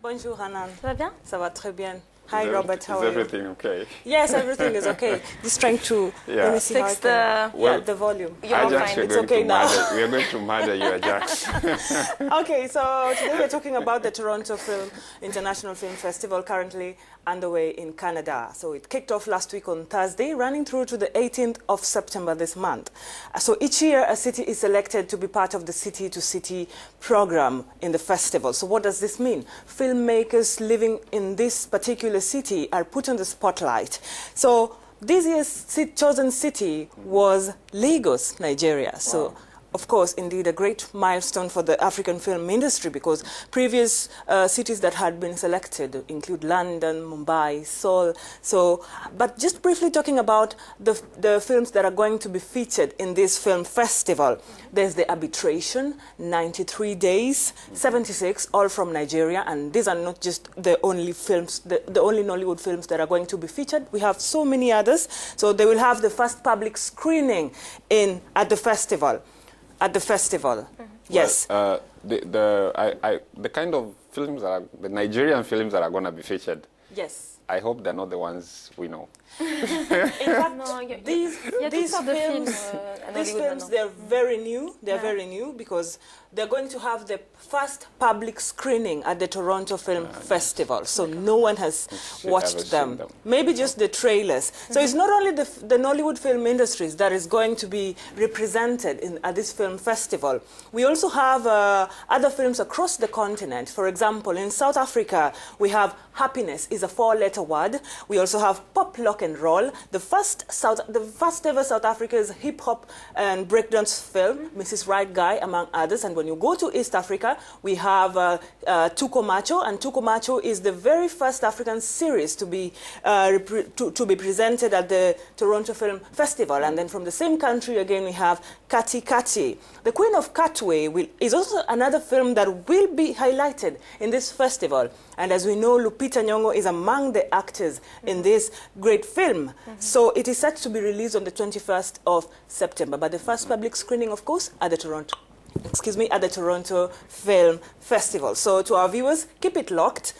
Bonjour, Hanan. Ça va bien? Ça va très bien. Hi, Robert. How are you? Is everything okay? Yes, everything is okay. Just trying to let me see fix the volume. Ajax, it's okay now. We are going to murder you, Ajax. Okay, so today we're talking about the Toronto International Film Festival, currently underway in Canada. So it kicked off last week on Thursday, running through to the 18th of September this month. So each year a city is selected to be part of the City to City program in the festival. So what does this mean? Filmmakers living in this particular city are put on the spotlight. So this year's chosen city was Lagos, Nigeria. Wow. So of course, indeed, a great milestone for the African film industry, because previous cities that had been selected include London, Mumbai, Seoul. So, but just briefly talking about the films that are going to be featured in this film festival. There's the Arbitration, 93 Days, 76, all from Nigeria, and these are not just the only films, the only Nollywood films that are going to be featured. We have so many others. So they will have the first public screening at the festival. Yes. Well, the kind of films that are, the Nigerian films that are going to be featured. Yes. I hope they're not the ones we know. In fact, these films, they're very new. They're very new because they're going to have the first public screening at the Toronto Film Festival. So no one has watched them. Maybe just the trailers. So it's not only the Nollywood film industries that is going to be represented at this film festival. We also have other films across the continent. For example, in South Africa, we have Happiness is a 4-letter word. We also have Pop, Lock and Roll, the first ever South Africa's hip-hop and breakdance film, Mrs. Right Guy, among others. And when you go to East Africa, we have Tuko Macho, and Tuko Macho is the very first African series to be presented at the Toronto Film Festival. And then from the same country again, we have Kati Kati. The Queen of Katwe is also another film that will be highlighted in this festival. And as we know, Lupita Nyong'o is among the actors in this great film. So it is set to be released on the 21st of September. But the first public screening, of course, at the Toronto Film Festival. So to our viewers, keep it locked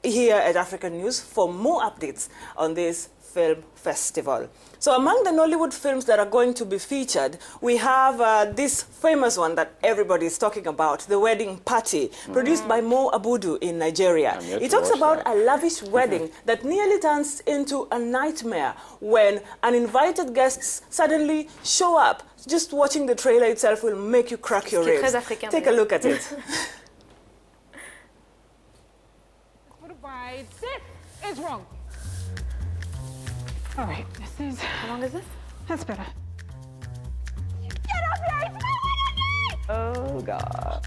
here at Africanews for more updates on this film festival. So among the Nollywood films that are going to be featured, we have this famous one that everybody is talking about, The Wedding Party, produced by Abudu in Nigeria. It talks about a lavish wedding that nearly turns into a nightmare when uninvited guests suddenly show up. Just watching the trailer itself will make you crack your ribs. Take a look at it. It's wrong. All right, this is... How long is this? That's better. Get up here! Oh, God.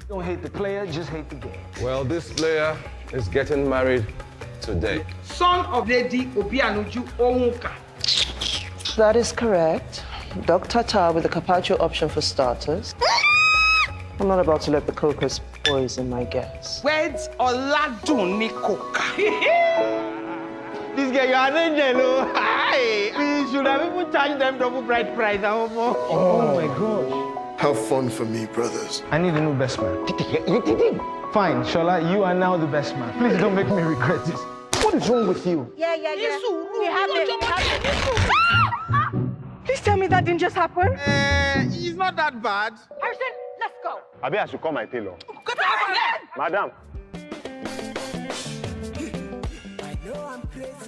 Don't hate the player, just hate the game. Well, this player is getting married today. Son of Lady Obianuju Onwuka. That is correct. Dr. Tar with the carpaccio option for starters. I'm not about to let the cocos poison my guess. Words Oladunni Koka. This guy, you are an angel. We should have even charged them double bright price. Oh my gosh. Have fun for me, brothers. I need a new best man. Fine, Shola, you are now the best man. Please don't make me regret this. What is wrong with you? Yeah. We have it. Please tell me that didn't just happen. It's not that bad. Harrison, let's go. Abi, I should call my tailor. Get out again! Madam.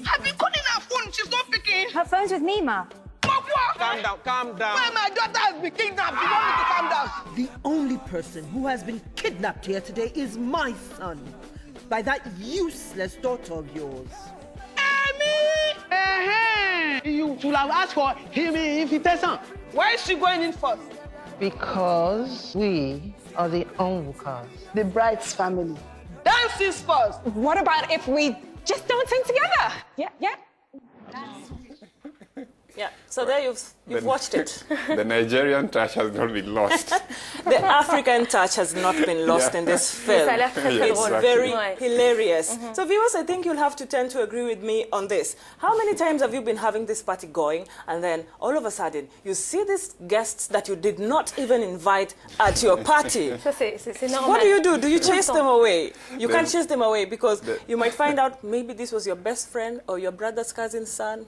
Have you called her phone? She's not picking. Her phone's with me, Ma. Calm down. Why my daughter has been kidnapped? You want me to calm down? The only person who has been kidnapped here today is my son, by that useless daughter of yours. You should have asked for him invitation. Why is she going in first? Because we are the Onwukas, the bride's family. Dance is first. What about if we just don't sing together? Yeah. Yeah. So there you've watched it. The Nigerian touch has not been lost. The African touch has not been lost in this film. It's very hilarious. So viewers, I think you'll have to tend to agree with me on this. How many times have you been having this party going, and then all of a sudden you see these guests that you did not even invite at your party? What do? Do you chase them away? You can't chase them away because you might find out maybe this was your best friend or your brother's cousin's son.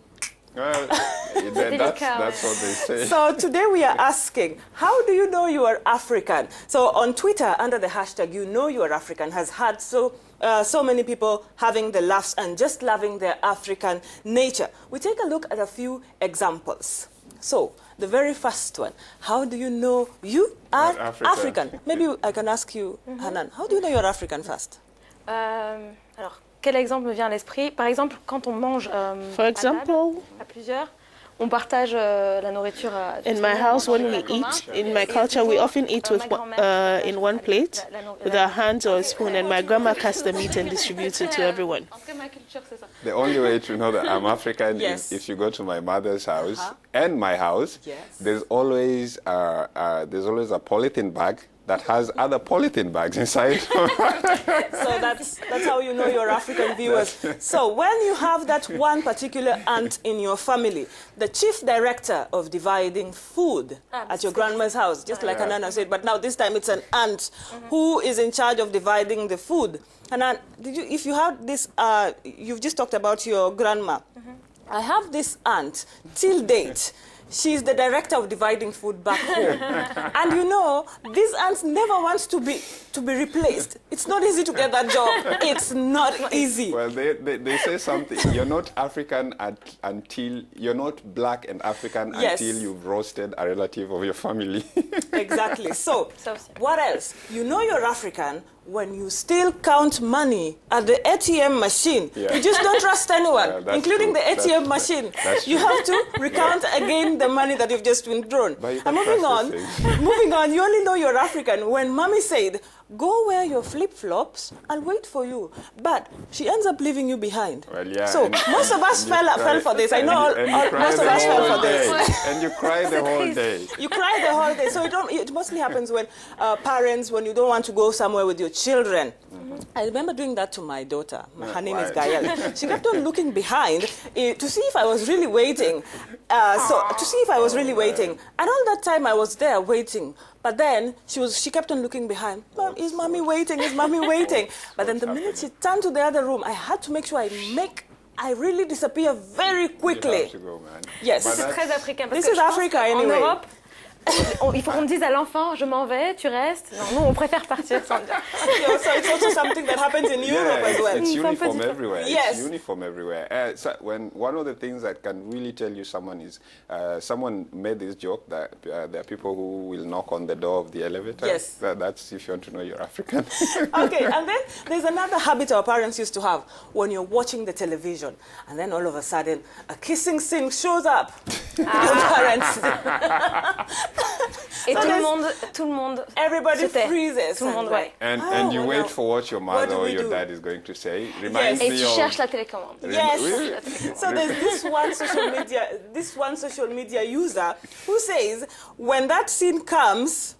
Well, that's what they say. So today we are asking, how do you know you are African? So on Twitter, under the hashtag "You Know You Are African" has had so many people having the laughs and just loving their African nature. We take a look at a few examples. So the very first one, how do you know you are African? Maybe I can ask you, Hanan, how do you know you're African first? Alors, quel exemple me vient à l'esprit? Par exemple, quand on mange For example, à plusieurs, on partage la nourriture. In my house, when we eat, in my culture, we often eat with in one plate with our hands or a spoon, and my grandma cuts the meat and distributes it to everyone. The only way to know that I'm African is if you go to my mother's house and my house. There's always a polythene bag that has other polythene bags inside. So that's how you know you're African, viewers. So when you have that one particular aunt in your family, the chief director of dividing food at your grandma's house, just like Hanana said, but now this time it's an aunt who is in charge of dividing the food. Hanan, if you have this, you've just talked about your grandma. I have this aunt, till date. She's the director of dividing food back home. And you know, these aunts never want to be replaced. It's not easy to get that job. It's not easy. Well, they say something. You're not African until, you're not black and African until you've roasted a relative of your family. Exactly. So, what else? You know you're African when you still count money at the ATM machine. You just don't trust anyone, including the ATM machine. You have to recount again the money that you've just withdrawn. And moving on, you only know you're African when mommy said, go wear your flip-flops, I'll wait for you. But she ends up leaving you behind. So most of us fell for this. I know most of us fell for this. And you cry the whole day. You cry the whole day. So it mostly happens when parents, when you don't want to go somewhere with your children. I remember doing that to my daughter. Her name is Gael. She kept on looking behind to see if I was really waiting. And all that time I was there waiting. But then she kept on looking behind. Mom, is mommy waiting? Is mommy waiting? But then the minute she turned to the other room, I had to make sure I really disappear very quickly. You have to go, man. Yes. C'est très africain. This is Africa anyway. En Europe, il faut qu'on dise à l'enfant, je m'en vais, tu restes. Non, nous, on préfère partir sans dire. So it's also something that happens in Europe as well. It's uniform everywhere. Yes. It's uniform everywhere. So one of the things that can really tell you someone is, someone made this joke that there are people who will knock on the door of the elevator. Yes. That's if you want to know you're African. Okay, and then there's another habit our parents used to have when you're watching the television, and then all of a sudden a kissing scene shows up. Your parents. Et tout le monde. Everybody freezes. Tout le monde, ouais. And you wait for what your mother or your dad is going to say. Reminds Et me tu of... cherches la télécommande. Yes. So there's this one social media user who says, when that scene comes,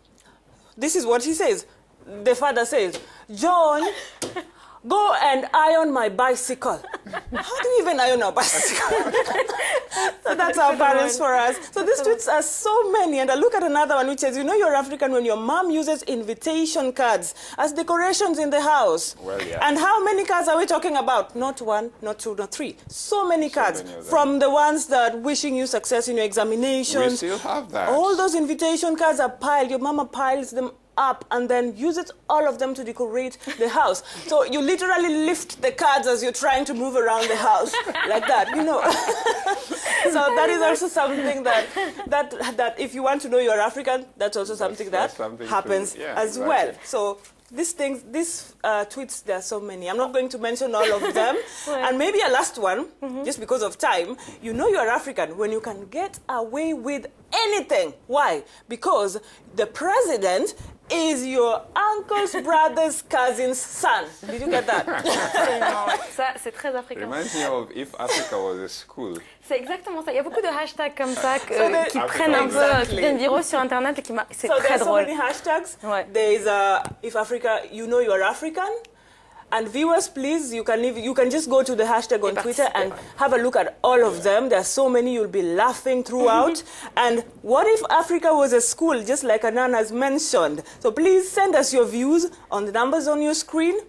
this is what he says. The father says, John, go and iron my bicycle. How do you even iron a bicycle? So that's our parents for us. So these tweets are so many. And I look at another one which says, you know you're African when your mom uses invitation cards as decorations in the house. Well, yeah. And how many cards are we talking about? Not one, not two, not three. So many cards. From the ones that wishing you success in your examinations. We still have that. All those invitation cards are piled. Your mama piles them up and then uses all of them to decorate the house. So you literally lift the cards as you're trying to move around the house like that, you know. So that is also something that if you want to know you're African, that's also something that happens as well. So these tweets, there are so many. I'm not going to mention all of them. And maybe a last one, just because of time. You know you're African when you can get away with anything. Why? Because the president is your uncle's brother's cousin's son. Did you get that? Ça, c'est très africain. Reminds me of if Africa was a school. C'est exactement ça. Il y a beaucoup de hashtags comme ça qui prennent un peu, qui deviennent viraux sur Internet et qui c'est très drôle. So there's so many hashtags. There's if Africa, you know you're African. And viewers, please, you can just go to the hashtag on Twitter and have a look at all of them. There are so many, you'll be laughing throughout. And what if Africa was a school, just like Anan has mentioned? So please send us your views on the numbers on your screen,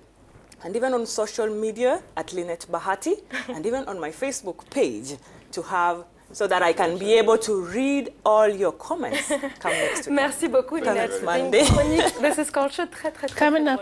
and even on social media at Linnete Bahati, and even on my Facebook page to have, so that I can be able to read all your comments. Come next week. Merci beaucoup, Linnete. Monday. Chronique de ce culture très, très, très, très drôle.